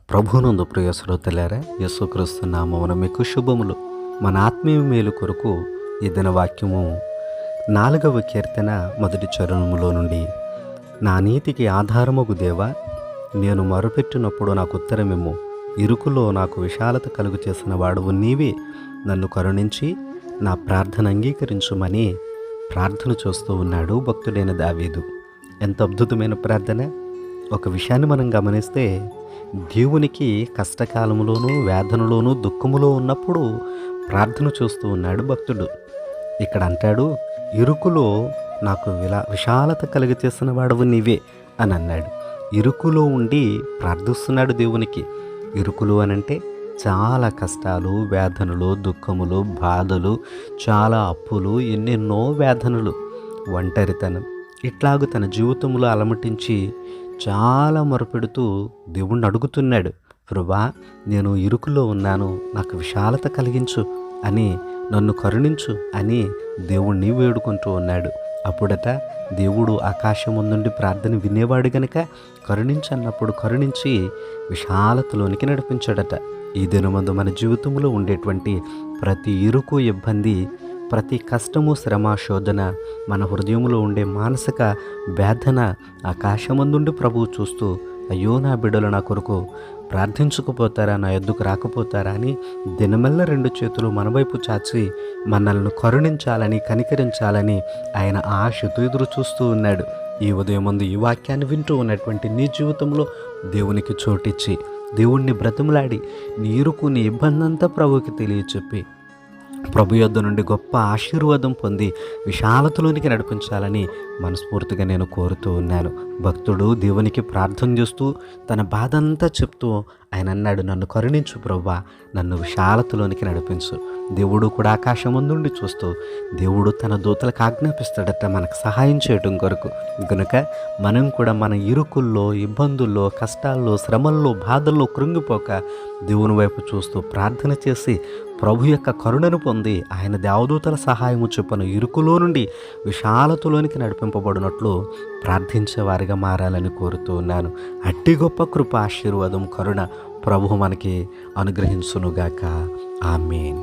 ప్రభువునందు ప్రియ శ్రోతలారా, యేసుక్రీస్తు నామమున మీకు శుభములు. మన ఆత్మీయ మేలు కొరకు ఈ దిన వాక్యము 4వ కీర్తన మొదటి చరణములో నుండి, నా నీతికి ఆధారమగు దేవా, నేను మొరపెట్టినప్పుడు నాకు ఉత్తరమిమ్ము. ఇరుకులో నాకు విశాలత కలుగు చేసిన వాడువు నీవే. నన్ను కరుణించి నా ప్రార్థన అంగీకరించుమని ప్రార్థన చేస్తూ ఉన్నాడు భక్తుడైన దావీదు. ఎంత అద్భుతమైన ప్రార్థన! ఒక విషయాన్ని మనం గమనిస్తే, దేవునికి కష్టకాలంలోనూ, వేదనలోనూ, దుఃఖములో ఉన్నప్పుడు ప్రార్థన చేస్తూ ఉన్నాడు భక్తుడు. ఇక్కడ అంటాడు, ఇరుకులో నాకు విశాలత కలిగచేసిన వాడవు నీవే అని అన్నాడు. ఇరుకులో ఉండి ప్రార్థిస్తున్నాడు దేవునికి. ఇరుకులు అనంటే చాలా కష్టాలు, వేదనలు, దుఃఖములు, బాధలు, చాలా అప్పులు, ఎన్నెన్నో వేదనలు, ఒంటరితనం, ఇట్లాగూ తన జీవితంలో అలమటించి చాలా మొరపెడుతూ దేవుణ్ణి అడుగుతున్నాడు. ప్రభువా, నేను ఇరుకులో ఉన్నాను, నాకు విశాలత కలిగించు అని, నన్ను కరుణించు అని దేవుణ్ణి వేడుకుంటూ ఉన్నాడు. అప్పుడట దేవుడు ఆకాశం నుండి ప్రార్థన వినేవాడు గనుక కరుణించన్నప్పుడు కరుణించి విశాలతలోనికి నడిపించాడట. ఈ దినమందు మన జీవితంలో ఉండేటువంటి ప్రతి ఇరుకు, ఇబ్బంది, ప్రతి కష్టము, శ్రమ, శోధన, మన హృదయంలో ఉండే మానసిక వేదన ఆకాశమందుండి ప్రభువు చూస్తూ, అయ్యో నా బిడ్డలు నా కొరకు ప్రార్థించకపోతారా, నా యొద్దకు రాకపోతారా అని దినమెల్ల 2 చేతులు మన వైపు చాచి మనల్ని కరుణించాలని, కనికరించాలని ఆయన ఆశతో ఎదురు చూస్తూ ఉన్నాడు. ఈ ఉదయం ముందు ఈ వాక్యాన్ని వింటూ ఉన్నటువంటి నీ జీవితంలో దేవునికి చోటిచ్చి, దేవుణ్ణి బ్రతిమలాడి, నీ ఇరుకు, నీ ఇబ్బంది అంతా ప్రభువుకి తెలియచెప్పి, ప్రభు యొద్ద నుండి గొప్ప ఆశీర్వాదం పొంది విశాలతలోనికి నడిపించాలని మనస్ఫూర్తిగా నేను కోరుతూ ఉన్నాను. భక్తుడు దేవునికి ప్రార్థన చేస్తూ తన బాధ అంతా చెప్తూ ఆయన అన్నాడు, నన్ను కరుణించు ప్రభువా, నన్ను విశాలతలోనికి నడిపించు. దేవుడు కూడా ఆకాశం ముందుండి చూస్తూ దేవుడు తన దూతలకు ఆజ్ఞాపిస్తాడట మనకు సహాయం చేయడం కొరకు. కనుక మనం కూడా మన ఇరుకుల్లో, ఇబ్బందుల్లో, కష్టాల్లో, శ్రమల్లో, బాధల్లో కృంగిపోక దేవుని వైపు చూస్తూ ప్రార్థన చేసి ప్రభు యొక్క కరుణను పొంది ఆయన దేవదూతల సహాయము చొప్పున ఇరుకులో నుండి విశాలతలోనికి నడిపింపబడినట్లు ప్రార్థించేవారిగా మారాలని కోరుతూ ఉన్నాను. అట్టి గొప్ప కృప, ఆశీర్వాదం, కరుణ ప్రభు మనకి అనుగ్రహించునుగాక. ఆమేన్.